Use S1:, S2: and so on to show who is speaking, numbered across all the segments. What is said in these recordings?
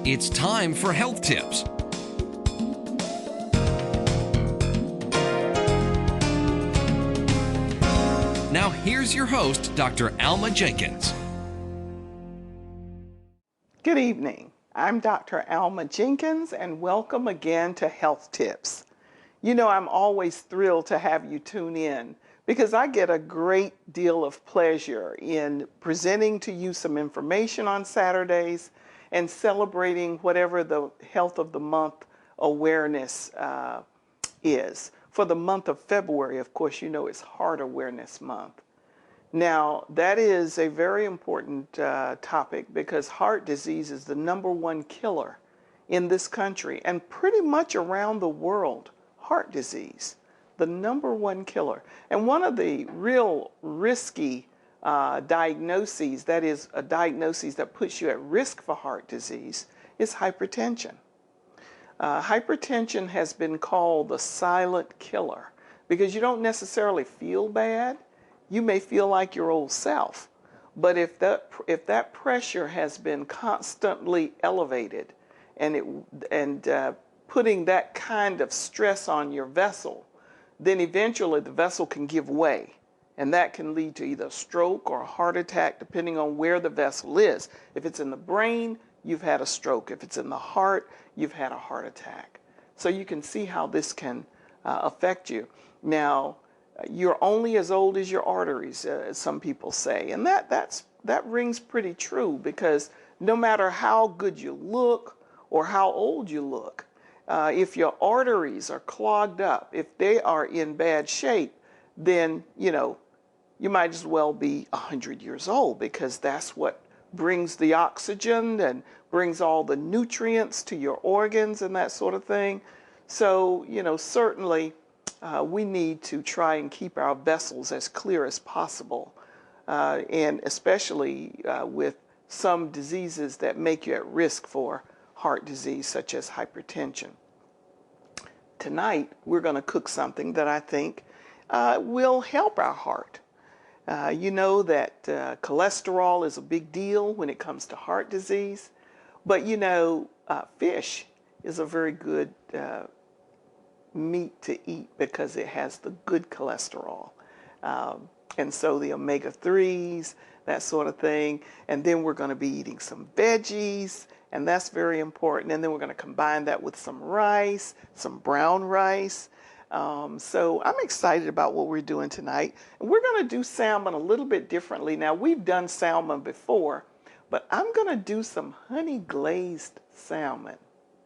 S1: It's time for health tips. Now here's your host, Dr. Alma Jenkins.
S2: Good evening. I'm Dr. Alma Jenkins, and welcome again to Health Tips. You know, I'm always thrilled to have you tune in because I get a great deal of pleasure in presenting to you some information on Saturdays and celebrating whatever the Health of the Month awareness is. For the month of February, of course, you know it's Heart Awareness Month. Now, that is a very important topic because heart disease is the #1 killer in this country and pretty much around the world. Heart disease, the #1 killer. And one of the real risky diagnoses, that is a diagnosis that puts you at risk for heart disease, is hypertension. Hypertension has been called the silent killer because you don't necessarily feel bad. You may feel like your old self, but if that pressure has been constantly elevated and putting that kind of stress on your vessel, then eventually the vessel can give way. And that can lead to either a stroke or a heart attack, depending on where the vessel is. If it's in the brain, you've had a stroke. If it's in the heart, you've had a heart attack. So you can see how this can affect you. Now, you're only as old as your arteries, as some people say. And that rings pretty true because no matter how good you look or how old you look, if your arteries are clogged up, if they are in bad shape, then, you might as well be 100 years old because that's what brings the oxygen and brings all the nutrients to your organs and that sort of thing. So, certainly we need to try and keep our vessels as clear as possible, and especially with some diseases that make you at risk for heart disease, such as hypertension. Tonight, we're going to cook something that I think will help our heart. You know that cholesterol is a big deal when it comes to heart disease, but fish is a very good meat to eat because it has the good cholesterol. And so the omega-3s, that sort of thing. And then we're going to be eating some veggies, and that's very important. And then we're going to combine that with some rice, some brown rice. So I'm excited about what we're doing tonight. And we're going to do salmon a little bit differently. Now, we've done salmon before, but I'm going to do some honey glazed salmon.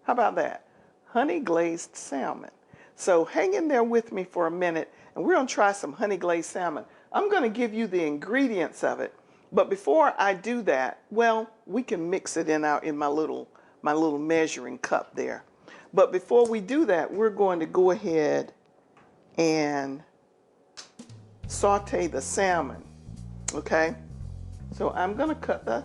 S2: How about that? Honey glazed salmon. So hang in there with me for a minute, and we're going to try some honey glazed salmon. I'm going to give you the ingredients of it. But before I do that, well, we can mix it in my little measuring cup there. But before we do that, we're going to go ahead and saute the salmon, okay? So I'm going to cut the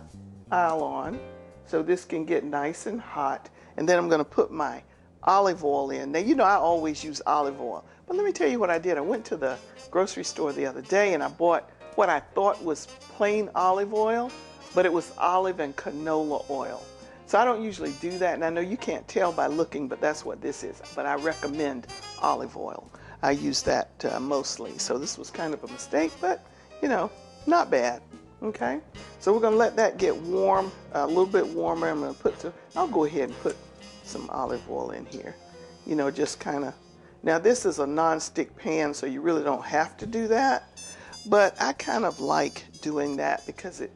S2: aisle on so this can get nice and hot. And then I'm going to put my olive oil in. Now, I always use olive oil. But let me tell you what I did. I went to the grocery store the other day and I bought what I thought was plain olive oil, but it was olive and canola oil. So I don't usually do that, and I know you can't tell by looking, but that's what this is. But I recommend olive oil. I use that mostly. So this was kind of a mistake, but, not bad. Okay? So we're going to let that get warm, a little bit warmer. I'll go ahead and put some olive oil in here. Just kind of. Now this is a non-stick pan, so you really don't have to do that. But I kind of like doing that because it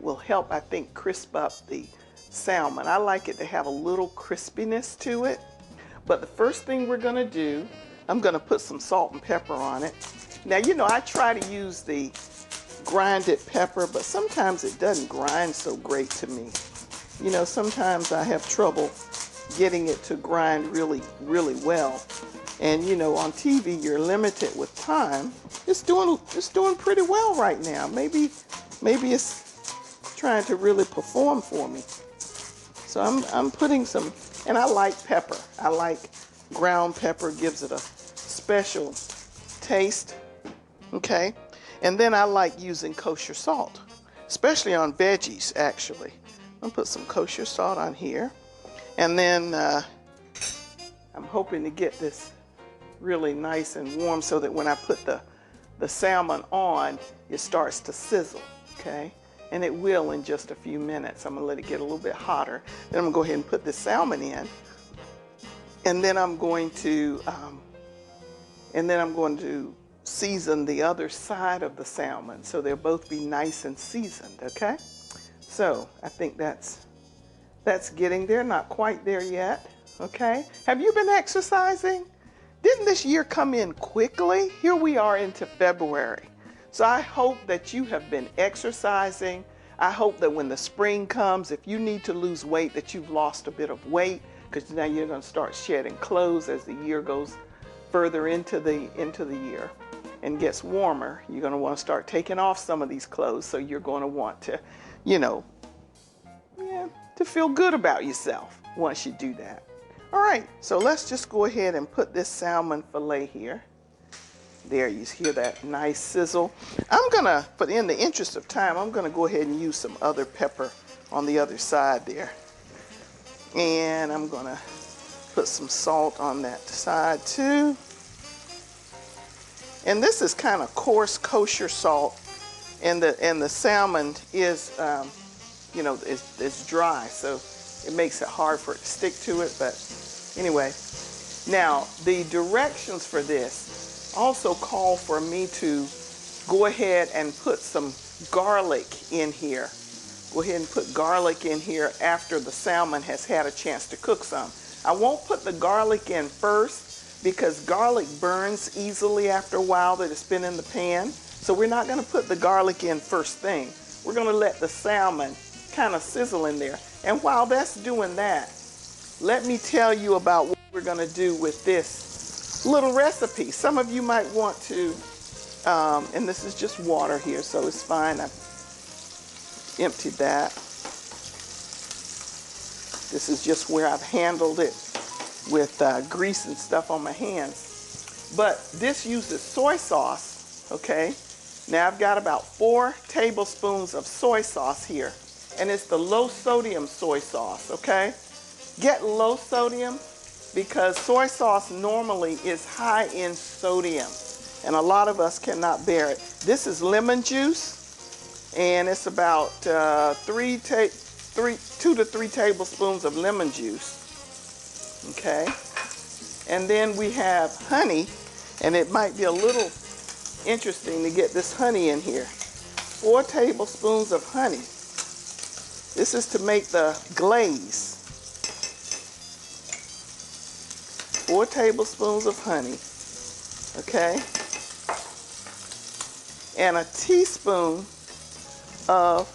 S2: will help, I think, crisp up the salmon. I like it to have a little crispiness to it. But the first thing we're going to do, I'm going to put some salt and pepper on it. Now, I try to use the grinded pepper, but sometimes it doesn't grind so great to me. Sometimes I have trouble getting it to grind really, really well. And, on TV, you're limited with time. It's doing pretty well right now. Maybe it's trying to really perform for me. So I'm putting some, and I like pepper. I like ground pepper, gives it a special taste, okay? And then I like using kosher salt, especially on veggies, actually. I'll put some kosher salt on here. And then I'm hoping to get this really nice and warm so that when I put the salmon on, it starts to sizzle, okay? And it will in just a few minutes. I'm gonna let it get a little bit hotter. Then I'm gonna go ahead and put the salmon in. And then I'm going to season the other side of the salmon so they'll both be nice and seasoned, okay? So I think that's getting there, not quite there yet, okay? Have you been exercising? Didn't this year come in quickly? Here we are into February. So I hope that you have been exercising. I hope that when the spring comes, if you need to lose weight, that you've lost a bit of weight, because now you're going to start shedding clothes as the year goes further into the year and gets warmer. You're going to want to start taking off some of these clothes, so you're going to want to, to feel good about yourself once you do that. All right, so let's just go ahead and put this salmon fillet here. There, you hear that nice sizzle. But in the interest of time, I'm gonna go ahead and use some other pepper on the other side there. And I'm gonna put some salt on that side too. And this is kind of coarse kosher salt, and the salmon is, it's dry, so it makes it hard for it to stick to it. But anyway, now the directions for this also call for me to go ahead and put some garlic in here. Go ahead and put garlic in here after the salmon has had a chance to cook some. I won't put the garlic in first because garlic burns easily after a while that it's been in the pan. So we're not going to put the garlic in first thing. We're going to let the salmon kind of sizzle in there. And while that's doing that, let me tell you about what we're going to do with this little recipe. Some of you might want to, and this is just water here, so it's fine. I've emptied that. This is just where I've handled it with grease and stuff on my hands. But this uses soy sauce, okay? Now I've got about 4 tablespoons of soy sauce here, and it's the low sodium soy sauce, okay? Get low sodium because soy sauce normally is high in sodium, and a lot of us cannot bear it. This is lemon juice, and it's about 2 to 3 tablespoons of lemon juice, okay? And then we have honey, and it might be a little interesting to get this honey in here. 4 tablespoons of honey. This is to make the glaze. 4 tablespoons of honey, okay? And a teaspoon of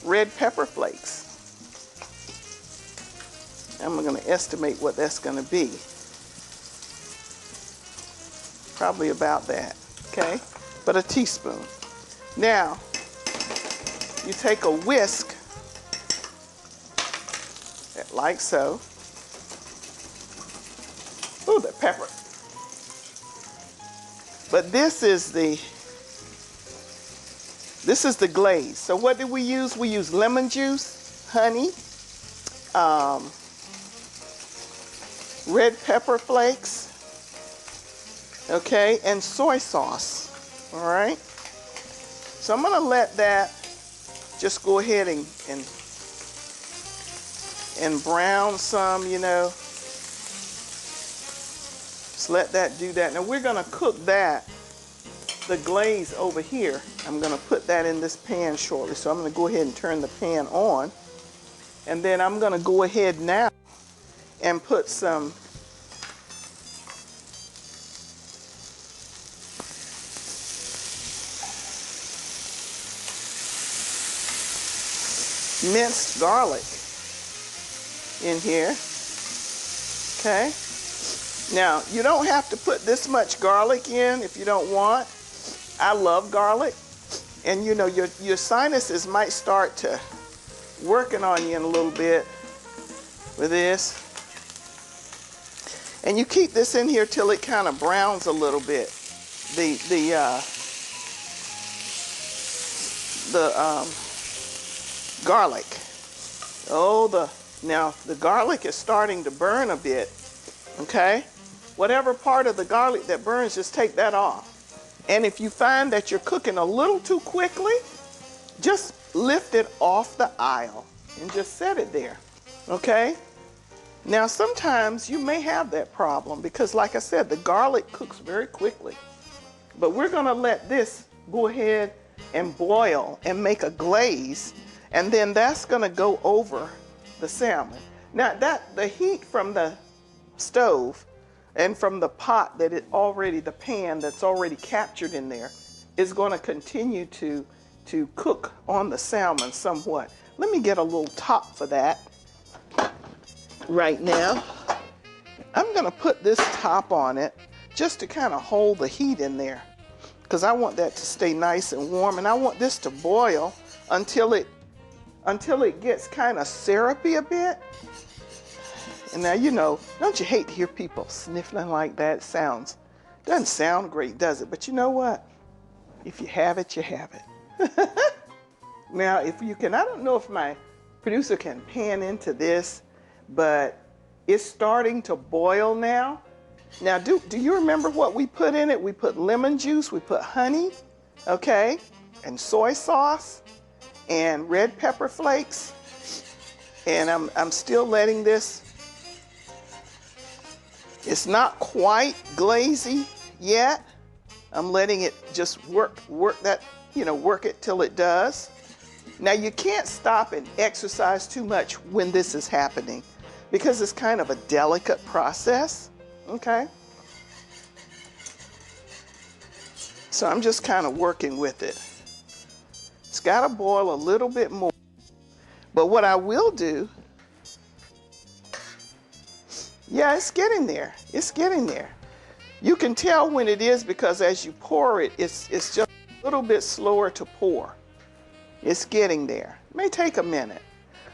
S2: red pepper flakes. I'm going to estimate what that's going to be. Probably about that, okay? But a teaspoon. Now, you take a whisk, like so. Ooh, the pepper. But this is the glaze. So what did we use? We used lemon juice, honey, red pepper flakes, okay, and soy sauce, all right? So I'm gonna let that just go ahead and brown some, Just let that do that. Now we're gonna cook that, the glaze over here. I'm gonna put that in this pan shortly. So I'm gonna go ahead and turn the pan on. And then I'm gonna go ahead now and put some minced garlic in here, okay? Now, you don't have to put this much garlic in if you don't want. I love garlic, and your sinuses might start to working on you in a little bit with this. And you keep this in here till it kind of browns a little bit. The garlic. Oh, now the garlic is starting to burn a bit, okay? Whatever part of the garlic that burns, just take that off. And if you find that you're cooking a little too quickly, just lift it off the aisle and just set it there, okay? Now sometimes you may have that problem because like I said, the garlic cooks very quickly. But we're gonna let this go ahead and boil and make a glaze, and then that's gonna go over the salmon. Now the heat from the stove and from the pot that the pan that's already captured in there is gonna continue to cook on the salmon somewhat. Let me get a little top for that right now. I'm gonna put this top on it just to kind of hold the heat in there because I want that to stay nice and warm, and I want this to boil until it gets kind of syrupy a bit. And now, you know, don't you hate to hear people sniffling like that? Doesn't sound great, does it? But you know what? If you have it, you have it. Now, if you can, I don't know if my producer can pan into this, but it's starting to boil now. Now, do you remember what we put in it? We put lemon juice, we put honey, okay, and soy sauce, and red pepper flakes. And I'm still letting this, it's not quite glazy yet. I'm letting it just work that, you know, work it till it does. Now you can't stop and exercise too much when this is happening because it's kind of a delicate process, okay? So I'm just kind of working with it. It's got to boil a little bit more. But what I will do, yeah, it's getting there. It's getting there. You can tell when it is because as you pour it, it's just a little bit slower to pour. It's getting there. It may take a minute.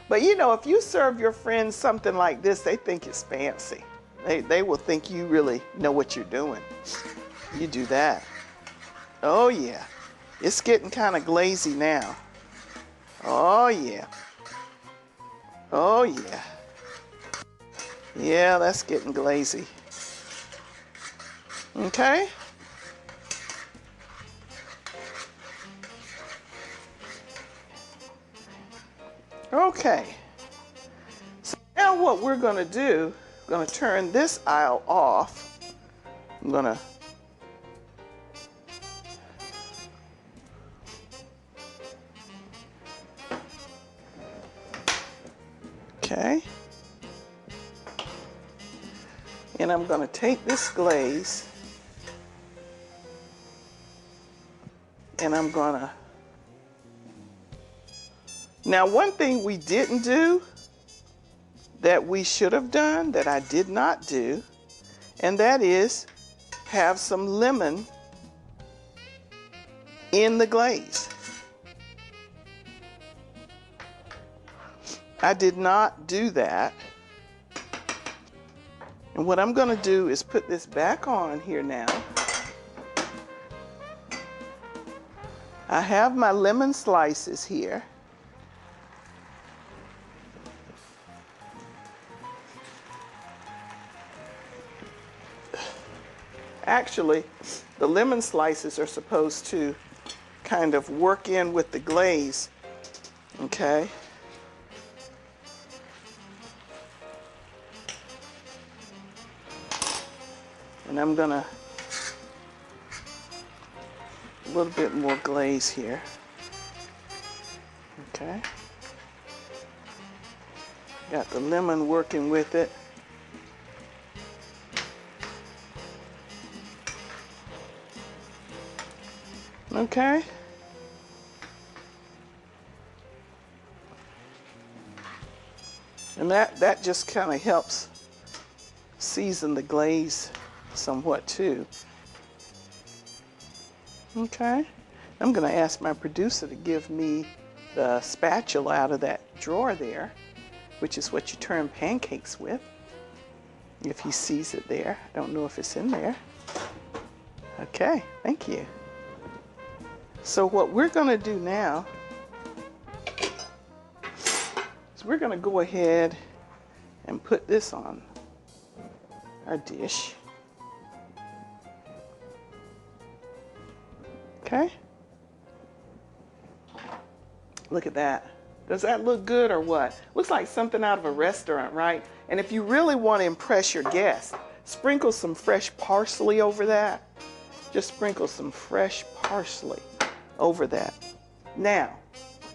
S2: But you know, if you serve your friends something like this, they think it's fancy. They will think you really know what you're doing. You do that. Oh yeah. It's getting kind of glazy now. Oh yeah. Oh yeah. Yeah, that's getting glazy. Okay. Okay. So now what we're going to do, we're going to turn this aisle off. I'm going to okay. And I'm going to take this glaze and I'm going to, now one thing we didn't do that we should have done that I did not do, and that is have some lemon in the glaze. I did not do that. And what I'm going to do is put this back on here now. I have my lemon slices here. Actually, the lemon slices are supposed to kind of work in with the glaze, okay? And I'm gonna, a little bit more glaze here, okay? Got the lemon working with it. Okay. And that just kind of helps season the glaze somewhat too. Okay. I'm going to ask my producer to give me the spatula out of that drawer there, which is what you turn pancakes with. If he sees it there. I don't know if it's in there. Okay, thank you. So what we're going to do now is So we're going to go ahead and put this on our dish. Okay. Look at that. Does that look good or what? Looks like something out of a restaurant, right? And if you really want to impress your guests, sprinkle some fresh parsley over that. Just sprinkle some fresh parsley over that. Now,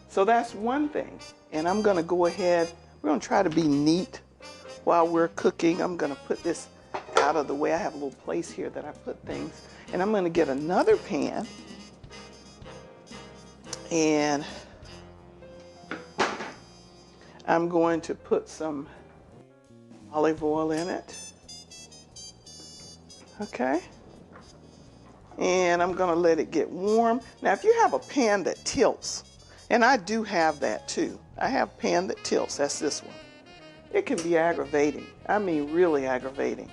S2: so that's one thing. And I'm going to go ahead, we're going to try to be neat while we're cooking. I'm going to put this out of the way. I have a little place here that I put things. And I'm going to get another pan. And I'm going to put some olive oil in it. Okay. And I'm going to let it get warm. Now, if you have a pan that tilts, and I do have that too. I have a pan that tilts. That's this one. It can be aggravating. I mean, really aggravating.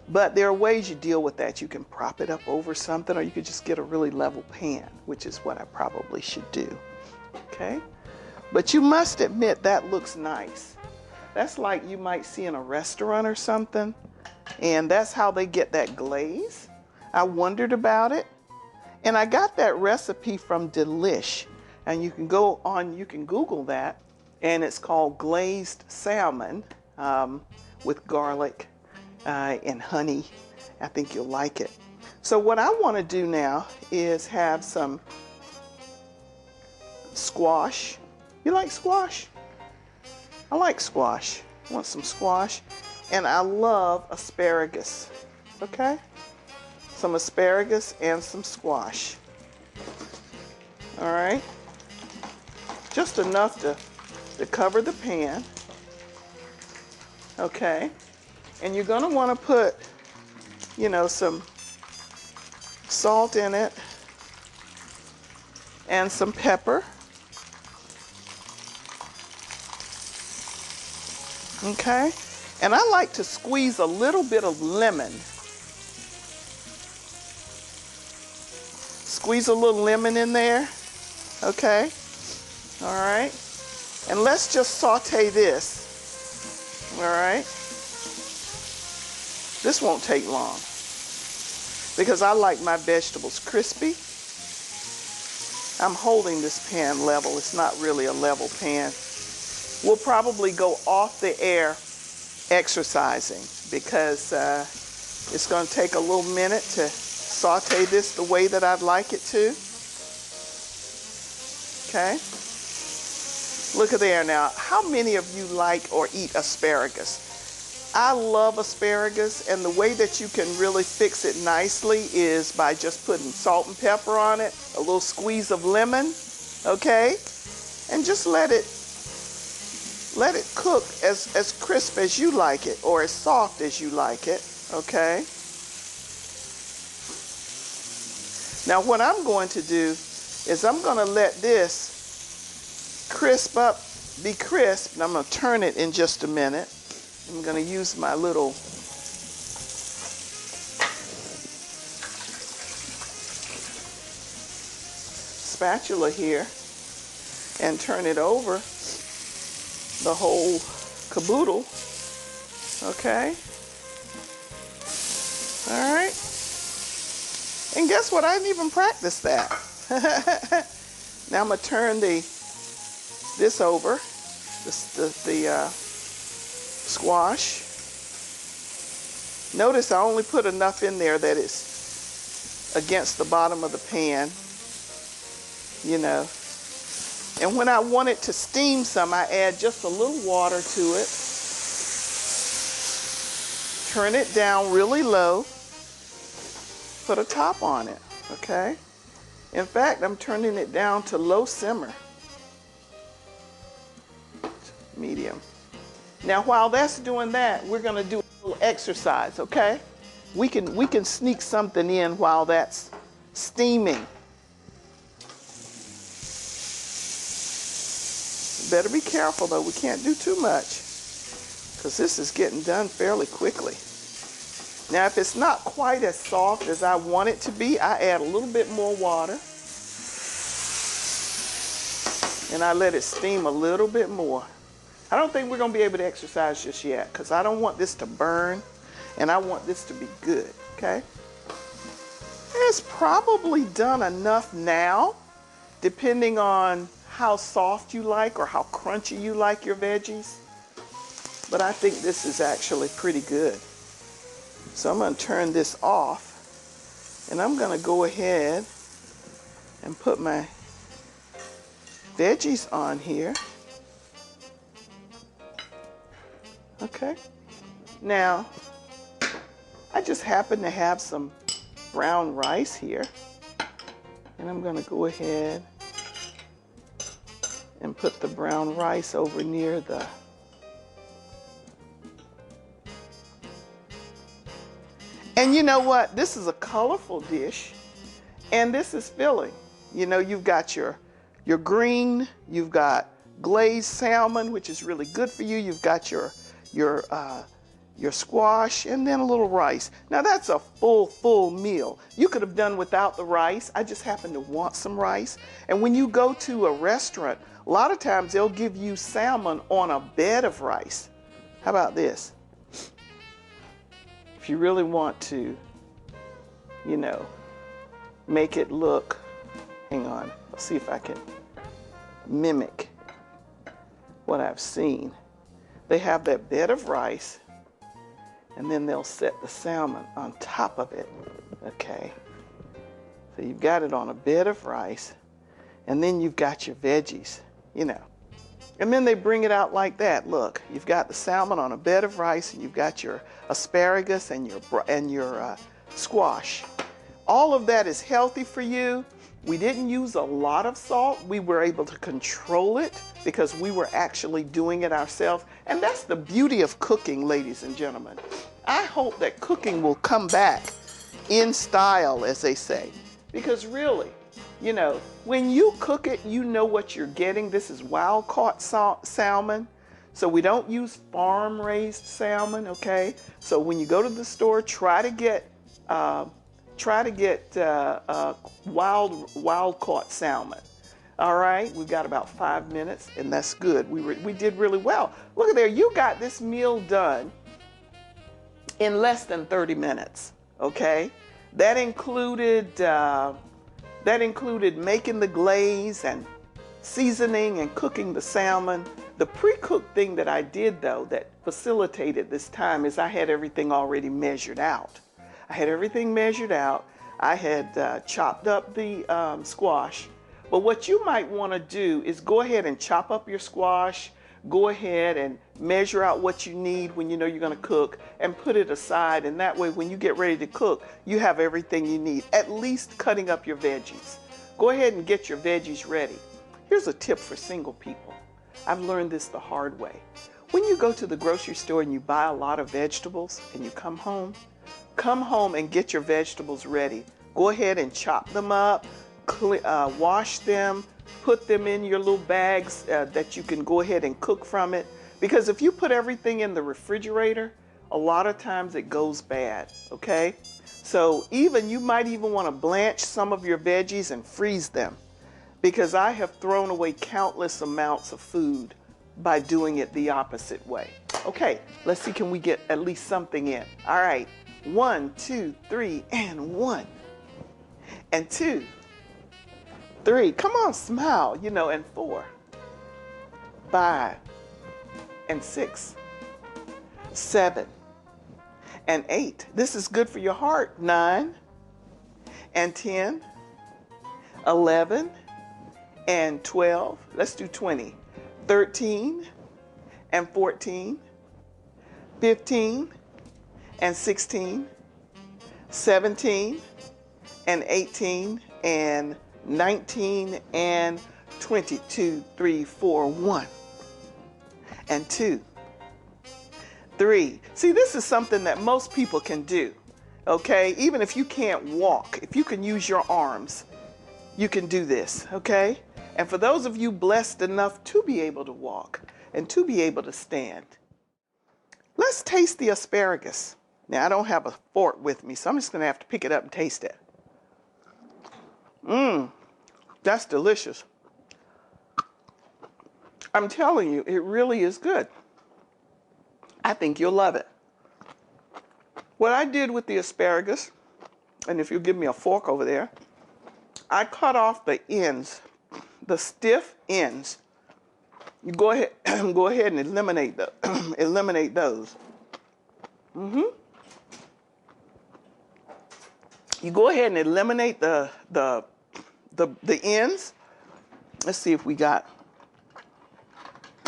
S2: But there are ways you deal with that. You can prop it up over something, or you could just get a really level pan, which is what I probably should do. Okay? But you must admit that looks nice. That's like you might see in a restaurant or something, and that's how they get that glaze. I wondered about it, and I got that recipe from Delish, and you can go on, you can Google that, and it's called glazed salmon with garlic and honey. I think you'll like it. So what I want to do now is have some squash. You like squash? I like squash. I want some squash. And I love asparagus. Okay? Some asparagus and some squash. All right? Just enough to cover the pan. Okay? And you're going to want to put, you know, some salt in it and some pepper. Okay? And I like to squeeze a little bit of lemon. Squeeze a little lemon in there. Okay? All right? And let's just saute this. All right? This won't take long because I like my vegetables crispy. I'm holding this pan level. It's not really a level pan. We'll probably go off the air exercising because it's going to take a little minute to saute this the way that I'd like it to. Okay? Look at there now. How many of you like or eat asparagus? I love asparagus, and the way that you can really fix it nicely is by just putting salt and pepper on it, a little squeeze of lemon, okay? And just let it cook as crisp as you like it, or as soft as you like it, okay? Now what I'm going to do is I'm going to let this crisp up, be crisp, and I'm going to turn it in just a minute. I'm going to use my little spatula here and turn it over the whole caboodle. Okay? All right? And guess what? I didn't even practice that. Now I'm going to turn this over, the squash. Notice I only put enough in there that it's against the bottom of the pan, you know. And when I want it to steam some, I add just a little water to it. Turn it down really low. Put a top on it, okay? In fact, I'm turning it down to low simmer. Medium. Now, while that's doing that, we're going to do a little exercise, okay? We can sneak something in while that's steaming. Better be careful, though. We can't do too much because this is getting done fairly quickly. Now, if it's not quite as soft as I want it to be, I add a little bit more water. And I let it steam a little bit more. I don't think we're going to be able to exercise just yet because I don't want this to burn and I want this to be good, okay? It's probably done enough now, depending on how soft you like or how crunchy you like your veggies. But I think this is actually pretty good. So I'm going to turn this off and I'm going to go ahead and put my veggies on here. Okay. Now, I just happen to have some brown rice here. And I'm going to go ahead and put the brown rice over near the And you know what? This is a colorful dish, and this is filling. You know, you've got your green, you've got glazed salmon, which is really good for you. You've got your squash, and then a little rice. Now that's a full meal. You could have done without the rice. I just happen to want some rice. And when you go to a restaurant, a lot of times they'll give you salmon on a bed of rice. How about this? If you really want to, you know, make it look, hang on, let's see if I can mimic what I've seen. They have that bed of rice, and then they'll set the salmon on top of it, okay? So you've got it on a bed of rice, and then you've got your veggies, you know. And then they bring it out like that. Look, you've got the salmon on a bed of rice, and you've got your asparagus and your squash. All of that is healthy for you. We didn't use a lot of salt. We were able to control it because we were actually doing it ourselves. And that's the beauty of cooking, ladies and gentlemen. I hope that cooking will come back in style, as they say, because really, you know, when you cook it, you know what you're getting. This is wild caught salmon. So we don't use farm raised salmon, okay? So when you go to the store, try to get wild caught salmon. All right, we've got about 5 minutes, and that's good. We did really well. Look at there, you got this meal done in less than 30 minutes, okay? That included making the glaze and seasoning and cooking the salmon. The pre-cooked thing that I did, though, that facilitated this time is I had everything already measured out. I had everything measured out. I had chopped up the squash. But what you might want to do is go ahead and chop up your squash, go ahead and measure out what you need when you know you're going to cook, and put it aside. And that way, when you get ready to cook, you have everything you need, at least cutting up your veggies. Go ahead and get your veggies ready. Here's a tip for single people. I've learned this the hard way. When you go to the grocery store and you buy a lot of vegetables and you come home and get your vegetables ready. Go ahead and chop them up, wash them, put them in your little bags that you can go ahead and cook from it. Because if you put everything in the refrigerator, a lot of times it goes bad, okay? So you might even want to blanch some of your veggies and freeze them, because I have thrown away countless amounts of food by doing it the opposite way. Okay, let's see, can we get at least something in? All right, 1, 2, 3, and 1, and 2, 3, come on, smile, you know, and 4, 5, and 6, 7, and 8. This is good for your heart. 9, and 10, 11, and 12. Let's do 20. 13, and 14, 15, and 16, 17, and 18, and 19, and 20. 2, 3, 4, 1, and 2, 3. See, this is something that most people can do, okay? Even if you can't walk, if you can use your arms, you can do this, okay? And for those of you blessed enough to be able to walk and to be able to stand, let's taste the asparagus. Now, I don't have a fork with me, so I'm just going to have to pick it up and taste it. That's delicious. I'm telling you, it really is good. I think you'll love it. What I did with the asparagus, and if you give me a fork over there, I cut off the ends, the stiff ends. You go ahead, go ahead and eliminate eliminate those. You go ahead and eliminate the ends. Let's see if we got.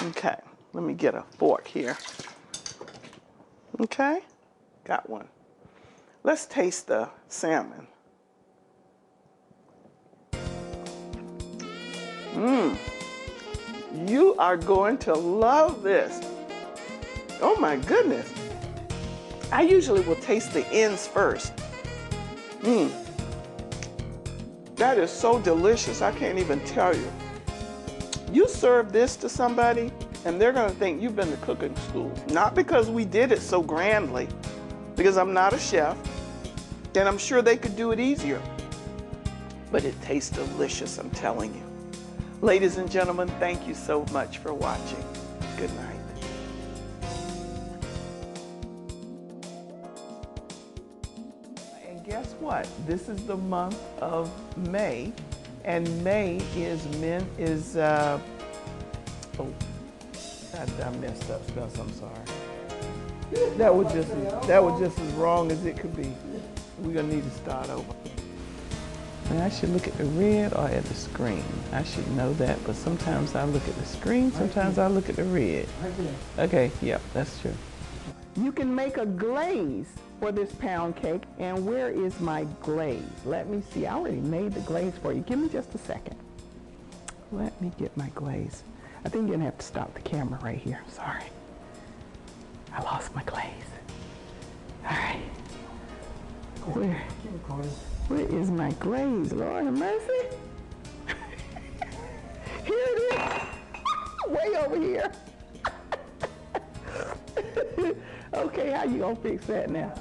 S2: Okay, let me get a fork here. Okay, got one. Let's taste the salmon. You are going to love this. Oh my goodness. I usually will taste the ends first. That is so delicious. I can't even tell you. You serve this to somebody and they're going to think you've been to cooking school. Not because we did it so grandly, because I'm not a chef, and I'm sure they could do it easier. But it tastes delicious, I'm telling you. Ladies and gentlemen, thank you so much for watching. Good night. And guess what? This is the month of May, and May is I messed up, Spence. I'm sorry. That was just as wrong as it could be. We're gonna need to start over. And I should look at the red or at the screen. I should know that, but sometimes I look at the screen, sometimes I look at the red. Okay, yep, that's true. You can make a glaze for this pound cake. And where is my glaze? Let me see. I already made the glaze for you. Give me just a second. Let me get my glaze. I think you're gonna have to stop the camera right here. Sorry. I lost my glaze. All right. Where is my glaze? Lord have mercy. Here it is. Way over here. Okay, how you gonna fix that now?